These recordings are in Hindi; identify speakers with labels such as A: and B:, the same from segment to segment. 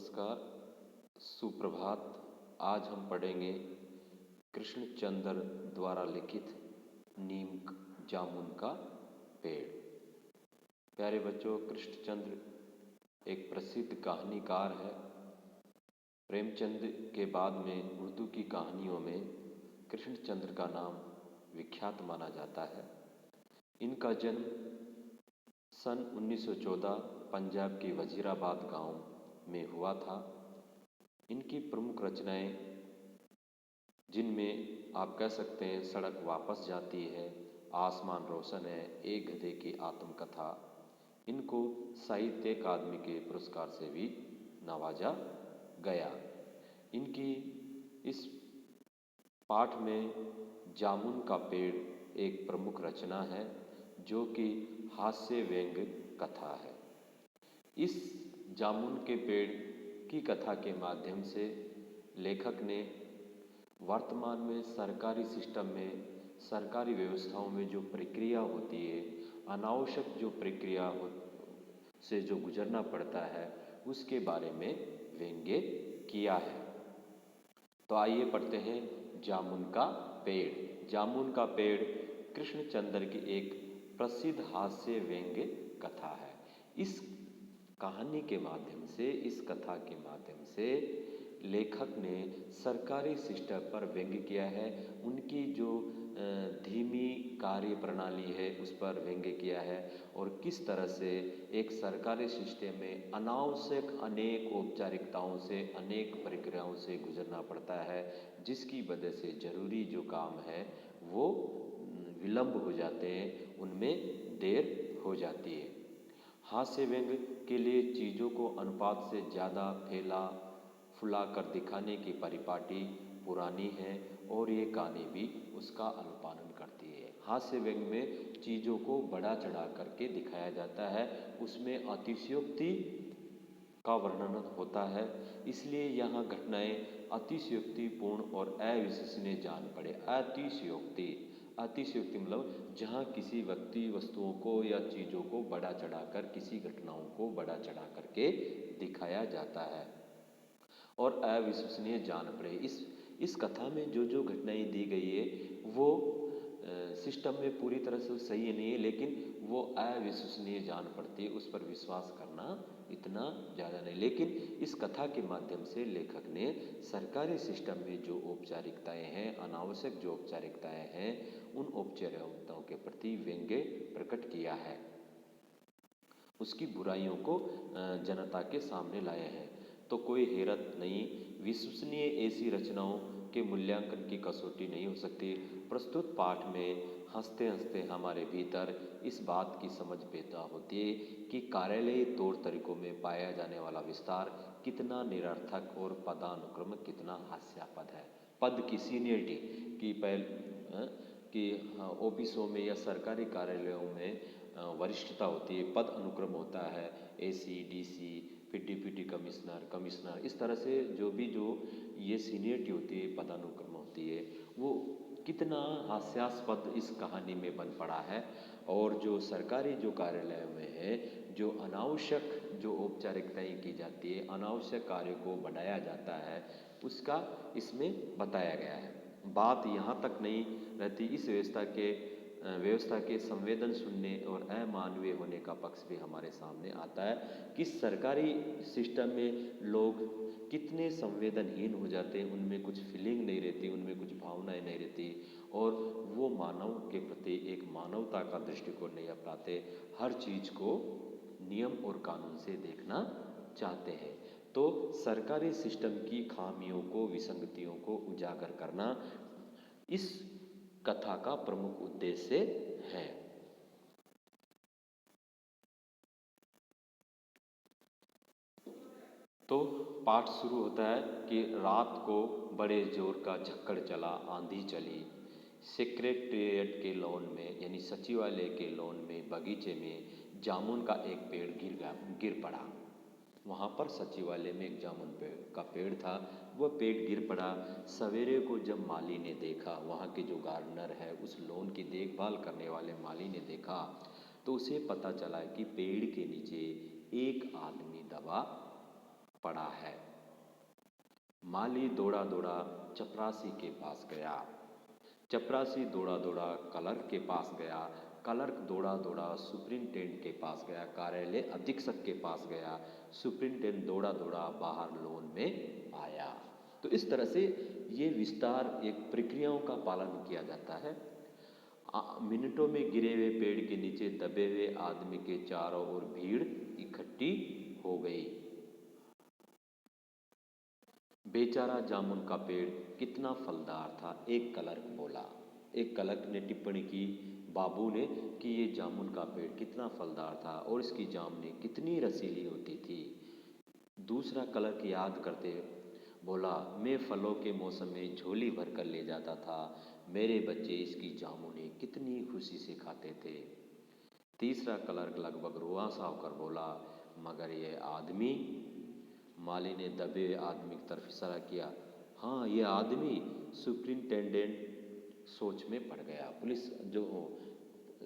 A: नमस्कार, सुप्रभात। आज हम पढ़ेंगे कृष्णचंद्र द्वारा लिखित नीम जामुन का पेड़। प्यारे बच्चों, कृष्णचंद्र एक प्रसिद्ध कहानीकार है। प्रेमचंद के बाद में उर्दू की कहानियों में कृष्णचंद्र का नाम विख्यात माना जाता है। इनका जन्म सन 1914 पंजाब के वजीराबाद गांव में हुआ था। इनकी प्रमुख रचनाएं, जिनमें आप कह सकते हैं सड़क वापस जाती है, आसमान रोशन है, एक गधे की आत्मकथा, इनको साहित्य अकादमी के पुरस्कार से भी नवाजा गया। इनकी इस पाठ में जामुन का पेड़ एक प्रमुख रचना है, जो कि हास्य व्यंग्य कथा है। इस जामुन के पेड़ की कथा के माध्यम से लेखक ने वर्तमान में सरकारी सिस्टम में, सरकारी व्यवस्थाओं में जो प्रक्रिया होती है, अनावश्यक जो प्रक्रिया से जो गुजरना पड़ता है, उसके बारे में व्यंग्य किया है। तो आइए पढ़ते हैं जामुन का पेड़। जामुन का पेड़ कृष्णचंद्र की एक प्रसिद्ध हास्य व्यंग्य कथा है। इस कहानी के माध्यम से, इस कथा के माध्यम से लेखक ने सरकारी सिस्टम पर व्यंग्य किया है। उनकी जो धीमी कार्य प्रणाली है, उस पर व्यंग्य किया है, और किस तरह से एक सरकारी सिस्टम में अनावश्यक अनेक औपचारिकताओं से, अनेक प्रक्रियाओं से गुजरना पड़ता है, जिसकी वजह से ज़रूरी जो काम है वो विलंब हो जाते हैं, उनमें देर हो जाती है। हास्य व्यंग्य के लिए चीज़ों को अनुपात से ज़्यादा फैला फुला कर दिखाने की परिपाटी पुरानी है, और ये कहानी भी उसका अनुपालन करती है। हास्य व्यंग्य में चीज़ों को बढ़ा चढ़ा करके दिखाया जाता है, उसमें अतिशयोक्ति का वर्णन होता है, इसलिए यहाँ घटनाएं अतिशयोक्तिपूर्ण और अविश्वसनीय जान पड़े। अतिशयोक्ति मतलब जहाँ किसी व्यक्ति, वस्तुओं को या चीज़ों को बढ़ा चढ़ाकर, किसी घटनाओं को बढ़ा चढ़ा करके दिखाया जाता है, और अविश्वसनीय जान पड़े। इस कथा में जो जो घटनाएं दी गई है वो सिस्टम में पूरी तरह से सही नहीं है, लेकिन वो अविश्वसनीय जान पड़ती है, उस पर विश्वास करना इतना ज़्यादा नहीं। लेकिन इस कथा के माध्यम से लेखक ने सरकारी सिस्टम में जो औपचारिकताएं हैं, अनावश्यक जो औपचारिकताएं हैं, उन औपचारिकताओं के प्रति व्यंग्य प्रकट किया है, उसकी बुराइयों को जनता के सामने लाए हैं। तो कोई हैरत नहीं, विश्वसनीय ऐसी रचनाओं के मूल्यांकन की कसौटी नहीं हो सकती। प्रस्तुत पाठ में हंसते हंसते हमारे भीतर इस बात की समझ पैदा होती है कि कार्यालयी तौर तरीकों में पाया जाने वाला विस्तार कितना निरर्थक और पदानुक्रम कितना हास्यास्पद है। पद की सीनियरिटी की कि ऑफिसों में या सरकारी कार्यालयों में वरिष्ठता होती है, पद अनुक्रम होता है, एसी, डीसी, फिर डिप्टी कमिश्नर, इस तरह से जो ये सीनियरिटी होती है, पदानुक्रम होती है, वो कितना हास्यास्पद इस कहानी में बन पड़ा है। और जो सरकारी जो कार्यालय में है, जो अनावश्यक जो औपचारिकताएं की जाती है, अनावश्यक कार्य को बढ़ाया जाता है, उसका इसमें बताया गया है। बात यहाँ तक नहीं रहती, इस व्यवस्था के संवेदन सुनने और अमानवीय होने का पक्ष भी हमारे सामने आता है कि सरकारी सिस्टम में लोग कितने संवेदनहीन हो जाते हैं, उनमें कुछ फीलिंग नहीं रहती, उनमें कुछ भावनाएं नहीं रहती, और वो मानव के प्रति एक मानवता का दृष्टिकोण नहीं अपनाते, हर चीज़ को नियम और कानून से देखना चाहते हैं। तो सरकारी सिस्टम की खामियों को, विसंगतियों को उजागर करना इस कथा का प्रमुख उद्देश्य है। तो पाठ शुरू होता है कि रात को बड़े जोर का झक्कड़ चला, आंधी चली, सेक्रेटेरिएट के लॉन में, यानी सचिवालय के लॉन में, बगीचे में जामुन का एक पेड़ गिर पड़ा। वहाँ पर सचिवालय में एक जामुन का पेड़ था, वह पेड़ गिर पड़ा। सवेरे को जब माली ने देखा, वहाँ के जो गार्डनर है, उस लॉन की देखभाल करने वाले माली ने देखा, तो उसे पता चला कि पेड़ के नीचे एक आदमी दबा पड़ा है। माली दौड़ा दौड़ा चपरासी के पास गया। चपरासी दौड़ा दौड़ा क्लर्क के पास गया। क्लर्क दौड़ा दौड़ा सुप्रिंटेंडेंट के पास गया, कार्यालय अधीक्षक के पास गया। सुप्रिंटेंडेंट दौड़ा दौड़ा बाहर लॉन में आया। तो इस तरह से ये विस्तार एक प्रक्रियाओं का पालन किया जाता है। मिनटों में गिरे हुए पेड़ के नीचे दबे हुए आदमी के चारों ओर भीड़ इकट्ठी हो गई। बेचारा जामुन का पेड़ कितना फलदार था, एक क्लर्क बोला। एक क्लर्क ने टिप्पणी की, बाबू ने, कि ये जामुन का पेड़ कितना फलदार था और इसकी जामुनें कितनी रसीली होती थी। दूसरा क्लर्क याद करते बोला, मैं फलों के मौसम में झोली भर कर ले जाता था, मेरे बच्चे इसकी जामुनें कितनी खुशी से खाते थे। तीसरा क्लर्क लगभग रुआंसा होकर बोला, मगर ये आदमी। माली ने दबे हुए आदमी की तरफ इशारा किया। हाँ, ये आदमी। सुप्रिंटेंडेंट सोच में पड़ गया। पुलिस जो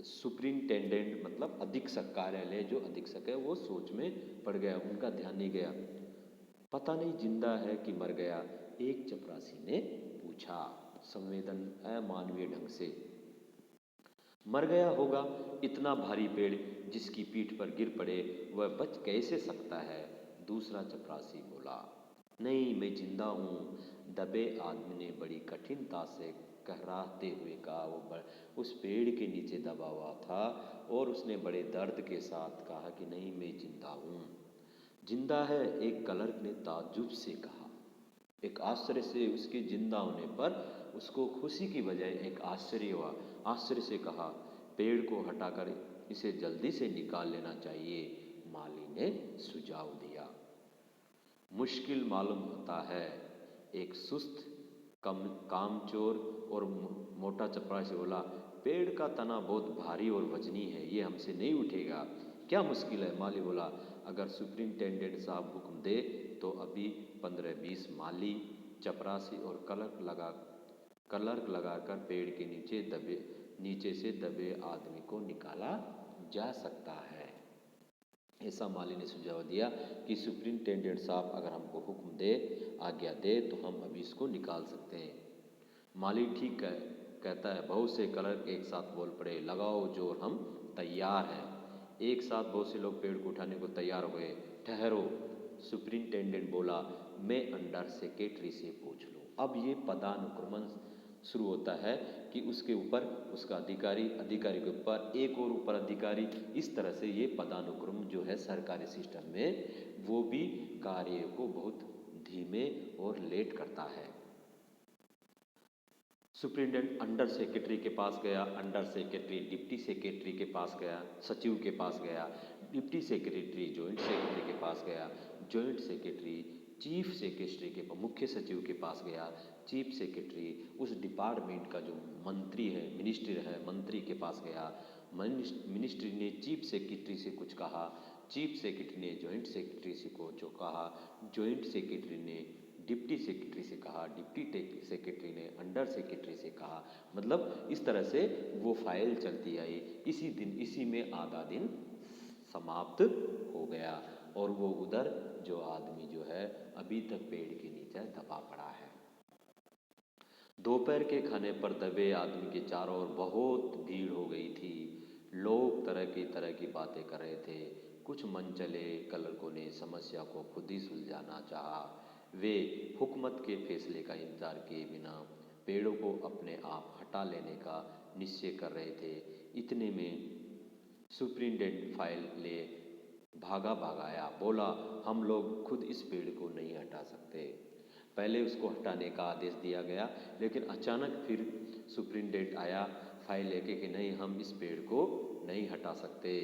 A: सुप्रिंटेंडेंट मतलब अधीक्षक, कार्यालय जो अधीक्षक है वो सोच में पड़ गया, उनका ध्यान नहीं गया। पता नहीं जिंदा है कि मर गया, एक चपरासी ने पूछा संवेदन अमानवीय ढंग से। मर गया होगा, इतना भारी पेड़ जिसकी पीठ पर गिर पड़े वह बच कैसे सकता है। दूसरा चपरासी बोला, नहीं, मैं जिंदा हूँ। दबे आदमी ने बड़ी कठिनता से कहराते हुए कहा। वो उस पेड़ के नीचे दबा हुआ था और उसने बड़े दर्द के साथ कहा कि नहीं, मैं जिंदा हूँ। जिंदा है, एक क्लर्क ने ताज्जुब से कहा। एक आश्चर्य से उसके जिंदा होने पर उसको खुशी की बजाय एक आश्चर्य हुआ। आश्चर्य से कहा, पेड़ को हटाकर इसे जल्दी से निकाल लेना चाहिए। माली ने सुझाव दिया। मुश्किल मालूम होता है, एक सुस्त कामचोर और मोटा चपरासी बोला, पेड़ का तना बहुत भारी और वजनी है, ये हमसे नहीं उठेगा। क्या मुश्किल है? माली बोला, अगर सुप्रिंटेंडेंट साहब हुक्म दे तो अभी 15-20 माली, चपरासी और क्लर्क लगाकर पेड़ के नीचे से दबे आदमी को निकाला जा सकता है। ऐसा माली ने सुझाव दिया कि सुप्रिंटेंडेंट साहब अगर हमको हुक्म दे, आज्ञा दे तो हम अभी इसको निकाल सकते हैं। माली ठीक कहता है। बहुत से क्लर्क एक साथ बोल पड़े, लगाओ जोर, हम तैयार हैं। एक साथ बहुत से लोग पेड़ को उठाने को तैयार हो गए। ठहरो, सुप्रिंटेंडेंट बोला, मैं अंडर सेक्रेटरी से पूछ लूँ। अब ये पदानुक्रमण शुरू होता है कि उसके ऊपर उसका अधिकारी के ऊपर एक और ऊपर अधिकारी। इस तरह से ये पदानुक्रम जो है सरकारी सिस्टम में, वो भी कार्य को बहुत धीमे और लेट करता है। सुप्रिंटेंडेंट अंडर सेक्रेटरी के पास गया, अंडर सेक्रेटरी डिप्टी सेक्रेटरी के पास गया, सचिव के पास गया, डिप्टी सेक्रेटरी जॉइंट सेक्रेटरी के पास गया, जॉइंट सेक्रेटरी चीफ सेक्रेटरी के मुख्य सचिव के पास गया, चीफ सेक्रेटरी उस डिपार्टमेंट का जो मंत्री है, मिनिस्टर है, मंत्री के पास गया। मिनिस्ट्री ने चीफ सेक्रेटरी से कुछ कहा, चीफ सेक्रेटरी ने जॉइंट सेक्रेटरी से को जो कहा, जॉइंट सेक्रेटरी ने डिप्टी सेक्रेटरी से कहा, डिप्टी सेक्रेटरी ने अंडर सेक्रेटरी से कहा। मतलब इस तरह से वो फाइल चलती आई। इसी में आधा दिन समाप्त हो गया और वो उधर जो आदमी जो है अभी तक पेड़ के नीचे दबा पड़ा है। दोपहर के खाने पर दबे आदमी के चारों ओर बहुत भीड़ हो गई थी। लोग तरह की बातें कर रहे थे। कुछ मनचले क्लर्कों ने समस्या को खुद ही सुलझाना चाहा। वे हुकूमत के फैसले का इंतजार किए बिना पेड़ों को अपने आप हटा लेने का निश्चय कर रहे थे। इतने में सुप्रिंटेंडेंट फाइल ले भागाया, बोला, हम लोग खुद इस पेड़ को नहीं हटा सकते। पहले उसको हटाने का आदेश दिया गया, लेकिन अचानक फिर सुप्रिंटेंडेंट आया फाइल लेके कि नहीं, हम इस पेड़ को नहीं हटा सकते।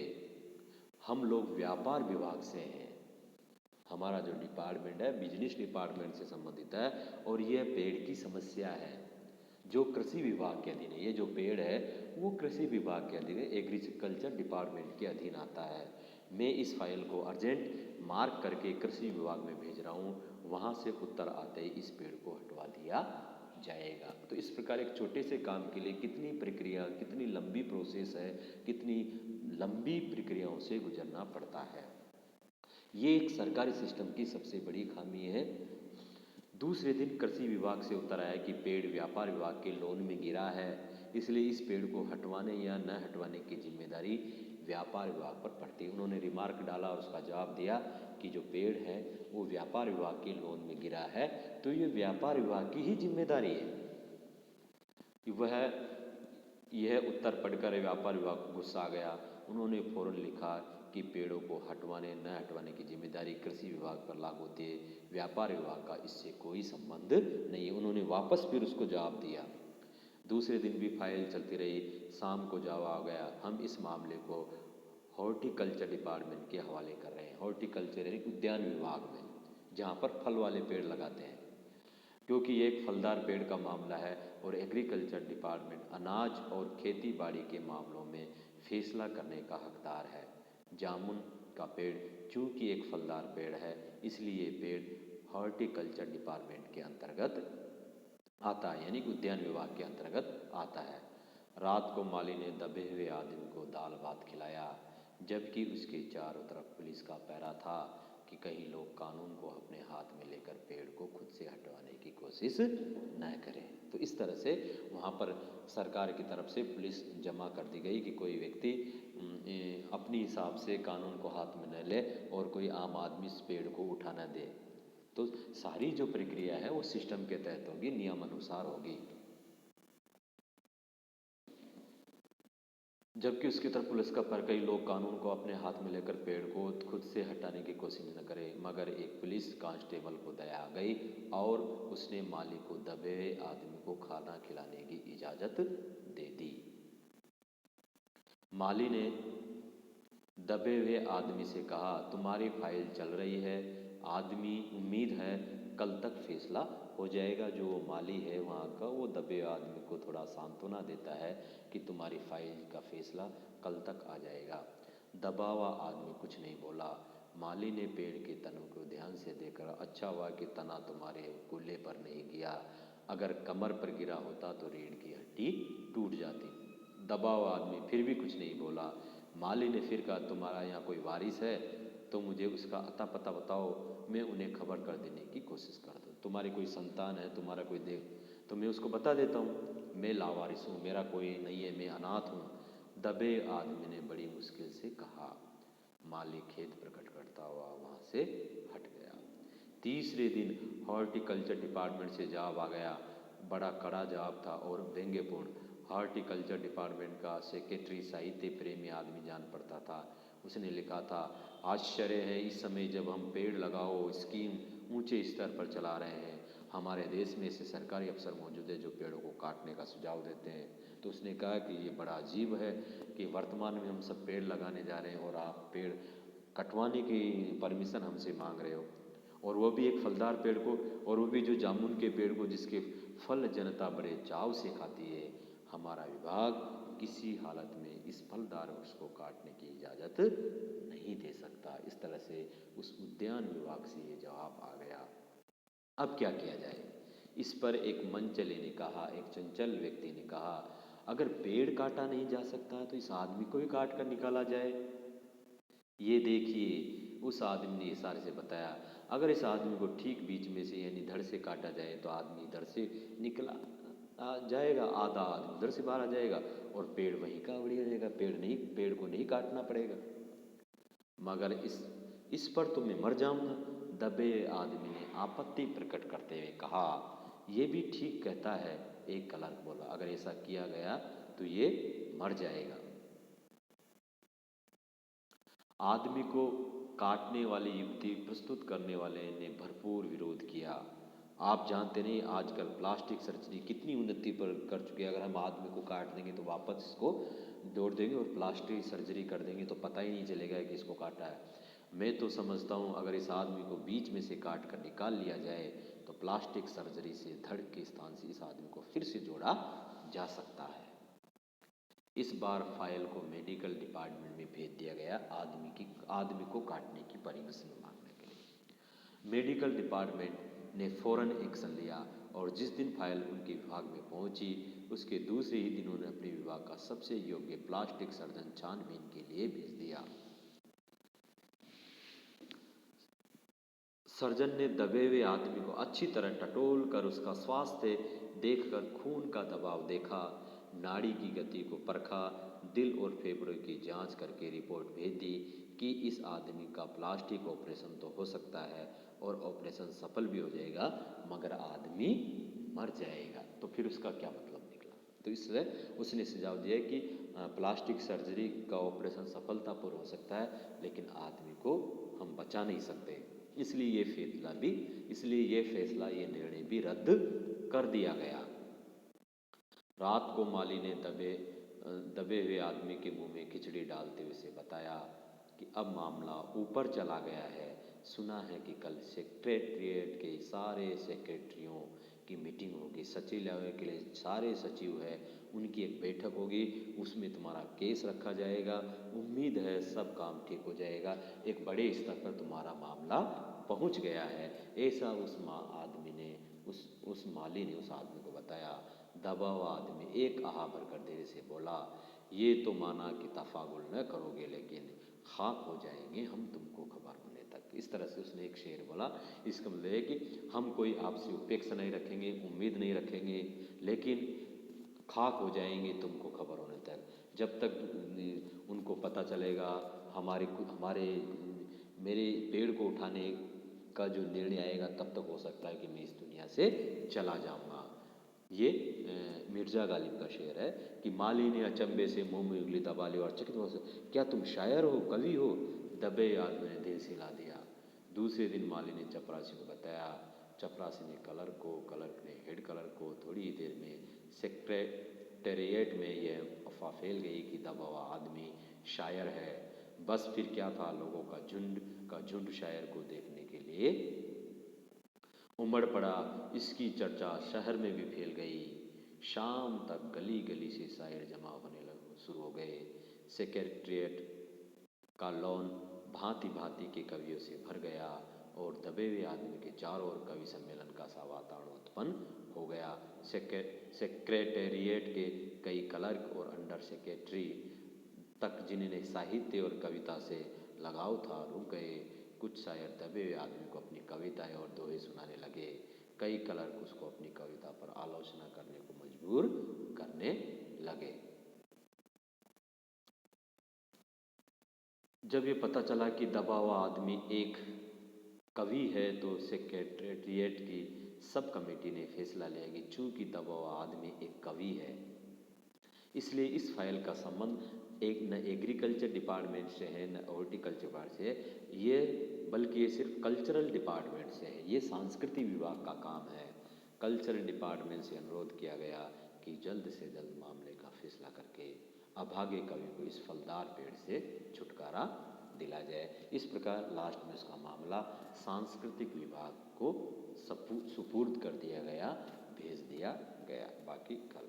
A: हम लोग व्यापार विभाग से हैं, हमारा जो डिपार्टमेंट है बिजनेस डिपार्टमेंट से संबंधित है और यह पेड़ की समस्या है जो कृषि विभाग के अधीन है। ये जो पेड़ है वो कृषि विभाग के अधीन है, एग्रीकल्चर डिपार्टमेंट के अधीन आता है। मैं इस फाइल को अर्जेंट मार्क करके कृषि विभाग में भेज रहा हूँ, वहाँ से उत्तर आते ही इस पेड़ को हटवा दिया जाएगा। तो इस प्रकार एक छोटे से काम के लिए कितनी प्रक्रिया, कितनी लंबी प्रोसेस है, कितनी लंबी प्रक्रियाओं से गुजरना पड़ता है। ये एक सरकारी सिस्टम की सबसे बड़ी खामी है। दूसरे दिन कृषि विभाग से उत्तर आया कि पेड़ व्यापार विभाग के लोन में गिरा है, इसलिए इस पेड़ को हटवाने या न हटवाने की जिम्मेदारी व्यापार विभाग पर पड़ती है। उन्होंने रिमार्क डाला और उसका जवाब दिया कि जो पेड़ है वो व्यापार विभाग के लोन में गिरा है, तो ये व्यापार विभाग की ही जिम्मेदारी है। वह यह उत्तर पढ़कर व्यापार विभाग को गुस्सा आ गया। उन्होंने फौरन लिखा कि पेड़ों को हटवाने न हटवाने की जिम्मेदारी कृषि विभाग पर लागू होती है, व्यापार विभाग का इससे कोई संबंध नहीं है। उन्होंने वापस फिर उसको जवाब दिया। दूसरे दिन भी फाइल चलती रही। शाम को जवाब आ गया, हम इस मामले को हॉर्टिकल्चर डिपार्टमेंट के हवाले कर रहे हैं। हॉर्टिकल्चर यानी उद्यान विभाग में, जहाँ पर फल वाले पेड़ लगाते हैं, क्योंकि ये एक फलदार पेड़ का मामला है और एग्रीकल्चर डिपार्टमेंट अनाज और खेती बाड़ी के मामलों में फैसला करने का हकदार है। जामुन का पेड़ चूंकि एक फलदार पेड़ है, इसलिए ये पेड़ हॉर्टिकल्चर डिपार्टमेंट के अंतर्गत आता है, यानी उद्यान विभाग के अंतर्गत आता है। रात को माली ने दबे हुए आदमी को दाल भात खिलाया, जबकि उसके चारों तरफ पुलिस का पहरा था कि कहीं लोग कानून को अपने हाथ में लेकर पेड़ को खुद से हटवाने की कोशिश न करें। तो इस तरह से वहाँ पर सरकार की तरफ से पुलिस जमा कर दी गई कि कोई व्यक्ति अपनी हिसाब से कानून को हाथ में न ले और कोई आम आदमी इस पेड़ को उठा न दे। तो सारी जो प्रक्रिया है वो सिस्टम के तहत होगी, नियम अनुसार होगी। जबकि उसकी तरफ पुलिस का पर कई लोग कानून को अपने हाथ में लेकर पेड़ को खुद से हटाने की कोशिश न करें, मगर एक पुलिस कांस्टेबल को दया आ गई और उसने माली को दबे हुए आदमी को खाना खिलाने की इजाज़त दे दी। माली ने दबे हुए आदमी से कहा, तुम्हारी फाइल चल रही है। आदमी उम्मीद है कल तक फैसला हो जाएगा। जो माली है वहाँ का, वो दबे हुए आदमी को थोड़ा सांत्वना देता है कि तुम्हारी फाइल का फैसला कल तक आ जाएगा। दबा हुआ आदमी कुछ नहीं बोला। माली ने पेड़ के तनों को ध्यान से देखकर, अच्छा हुआ कि तना तुम्हारे कूल्हे पर नहीं गिरा, अगर कमर पर गिरा होता तो रीढ़ की हड्डी टूट जाती। दबा हुआ आदमी फिर भी कुछ नहीं बोला। माली ने फिर कहा, तुम्हारा यहाँ कोई वारिस है तो मुझे उसका अता पता बताओ, मैं उन्हें खबर कर देने की कोशिश करता हूँ। तुम्हारी कोई संतान है, तुम्हारा कोई देव, तो मैं उसको बता देता हूँ। मैं लावारिस हूँ, मेरा कोई नहीं है, मैं अनाथ हूँ, दबे आदमी ने बड़ी मुश्किल से कहा। माली खेद प्रकट करता हुआ वहाँ से हट गया। तीसरे दिन हॉर्टिकल्चर डिपार्टमेंट से जवाब आ गया। बड़ा कड़ा जवाब था और व्यंग्यपूर्ण। हॉर्टिकल्चर डिपार्टमेंट का सेक्रेटरी साहित्य प्रेमी आदमी जान पड़ता था। उसने लिखा था, आश्चर्य है इस समय जब हम पेड़ लगाओ स्कीम ऊंचे स्तर पर चला रहे हैं, हमारे देश में ऐसे सरकारी अफसर मौजूद है जो पेड़ों को काटने का सुझाव देते हैं। तो उसने कहा कि ये बड़ा अजीब है कि वर्तमान में हम सब पेड़ लगाने जा रहे हैं और आप पेड़ कटवाने की परमिशन हमसे मांग रहे हो, और वो भी एक फलदार पेड़ को, और वो भी जो जामुन के पेड़ को जिसके फल जनता बड़े चाव से खाती है। हमारा विभाग किसी हालत में इस फलदार वृक्ष को काटने की इजाज़त नहीं दे सकता। इस तरह से उस उद्यान विभाग से ये जवाब आ गया। अब क्या किया जाए? इस पर एक मंचले ने कहा, एक चंचल व्यक्ति ने कहा, अगर पेड़ काटा नहीं जा सकता तो इस आदमी को ही काट कर निकाला जाए। ये देखिए, उस आदमी ने इशारे से बताया, अगर इस आदमी को ठीक बीच में से यानी धड़ से काटा जाए तो आदमी इधर से निकला जाएगा, आधा आदमी उधर से बाहर आ जाएगा और पेड़ वहीं का वहीं रहेगा। पेड़ को नहीं काटना पड़ेगा। मगर इस पर तो मैं मर जाऊंगा, दबे आदमी ने आपत्ति प्रकट करते हुए कहा। यह भी ठीक कहता है, एक क्लर्क बोला, अगर ऐसा किया गया तो ये मर जाएगा। आदमी को काटने वाली युक्ति प्रस्तुत करने वाले ने भरपूर विरोध किया। आप जानते नहीं आजकल प्लास्टिक सर्जरी कितनी उन्नति पर कर चुकी है। अगर हम आदमी को काट देंगे तो वापस इसको जोड़ देंगे और प्लास्टिक सर्जरी कर देंगे तो पता ही नहीं चलेगा कि इसको काटा है। मैं तो समझता हूँ अगर इस आदमी को बीच में से काट कर निकाल लिया जाए तो प्लास्टिक सर्जरी से धड़ के स्थान से इस आदमी को फिर से जोड़ा जा सकता है। इस बार फाइल को मेडिकल डिपार्टमेंट में भेज दिया गया आदमी को काटने की परमिशन मांगने के लिए। मेडिकल डिपार्टमेंट ने फौरन एक्शन लिया और जिस दिन फाइल उनके विभाग में पहुंची उसके दूसरे ही दिन उन्होंने अपने विभाग का सबसे योग्य प्लास्टिक सर्जन छानबीन के लिए भेज दिया। सर्जन ने दबे हुए आदमी को अच्छी तरह टटोल कर उसका स्वास्थ्य देखकर खून का दबाव देखा, नाड़ी की गति को परखा, दिल और फेफड़ों की जांच करके रिपोर्ट भेज दी कि इस आदमी का प्लास्टिक ऑपरेशन तो हो सकता है और ऑपरेशन सफल भी हो जाएगा, मगर आदमी मर जाएगा। तो फिर उसका क्या मतलब निकला? तो इसलिए उसने सुझाव दिया कि प्लास्टिक सर्जरी का ऑपरेशन सफलतापूर्वक हो सकता है, लेकिन आदमी को हम बचा नहीं सकते। इसलिए ये फैसला, ये निर्णय भी रद्द कर दिया गया। रात को माली ने दबे हुए आदमी के मुंह में खिचड़ी डालते हुए उसे बताया कि अब मामला ऊपर चला गया है। सुना है कि कल सेक्रेटरिएट के सारे सेक्रेटरियों की मीटिंग होगी, सचिवालय के लिए सारे सचिव है, उनकी एक बैठक होगी, उसमें तुम्हारा केस रखा जाएगा। उम्मीद है सब काम ठीक हो जाएगा, एक बड़े स्तर पर तुम्हारा मामला पहुंच गया है। ऐसा उस माली ने उस आदमी को बताया। दबा हुआ आदमी एक आह भरकर देर से बोला, ये तो माना कि तफागुल न करोगे, लेकिन खाक हो जाएंगे हम तुमको खबर होने तक। इस तरह से उसने एक शेर बोला। इसका मतलब है कि हम कोई आपसे उपेक्षा नहीं रखेंगे, उम्मीद नहीं रखेंगे, लेकिन खाक हो जाएंगे तुमको खबर होने तक। जब तक उनको पता चलेगा हमारे मेरे पेड़ को उठाने का जो निर्णय आएगा, तब तक हो सकता है कि मैं इस दुनिया से चला जाऊंगा। ये मिर्ज़ा गालिब का शेर है कि माली ने अचंभे से मुंह में उंगली दबा ली और चकित हो, क्या तुम शायर हो, कवि हो? दबे आदमी ने दिल हिला दिया। दूसरे दिन माली ने चपरासी को बताया। चपरासी ने क्लर्क ने हेड क्लर्क को। थोड़ी ही देर में सेक्रेटेरिएट में यह अफवाह फैल गई कि दबा हुआ आदमी शायर है। बस फिर क्या था, लोगों का झुंड शायर को देखने के लिए उमड़ पड़ा। इसकी चर्चा शहर में भी फैल गई। शाम तक गली गली से शायर जमा होने शुरू हो गए। सेक्रेटेरिएट का लॉन भांति भांति के कवियों से भर गया और दबे हुए आदमी के चारों ओर कवि सम्मेलन का सा वातावरण उत्पन्न हो गया। सेक्रेटेरिएट के कई क्लर्क और अंडर सेक्रेटरी तक, जिन्हें साहित्य और कविता से लगाव था, रुक गए। कुछ शायर दबे हुए आदमी को अपनी कविताएं और दोहे सुनाने लगे। कई क्लर्क उसको अपनी कविता पर आलोचना करने को मजबूर करने लगे। जब ये पता चला कि दबा हुआ आदमी एक कवि है, तो सेक्रेटेरिएट की सब कमेटी ने फैसला लिया कि चूंकि दबा हुआ आदमी एक कवि है, इसलिए इस फाइल का संबंध एक न एग्रीकल्चर डिपार्टमेंट से है, न हॉर्टिकल्चर डिपार्टमेंट से है, बल्कि ये सिर्फ कल्चरल डिपार्टमेंट से है। ये सांस्कृतिक विभाग का काम है। कल्चरल डिपार्टमेंट से अनुरोध किया गया कि जल्द से जल्द मामले का फैसला करके अभागे कवि को इस फलदार पेड़ से छुटकारा दिला जाए। इस प्रकार लास्ट में उसका मामला सांस्कृतिक विभाग को सुपुर्द कर दिया गया, भेज दिया गया। बाकी कल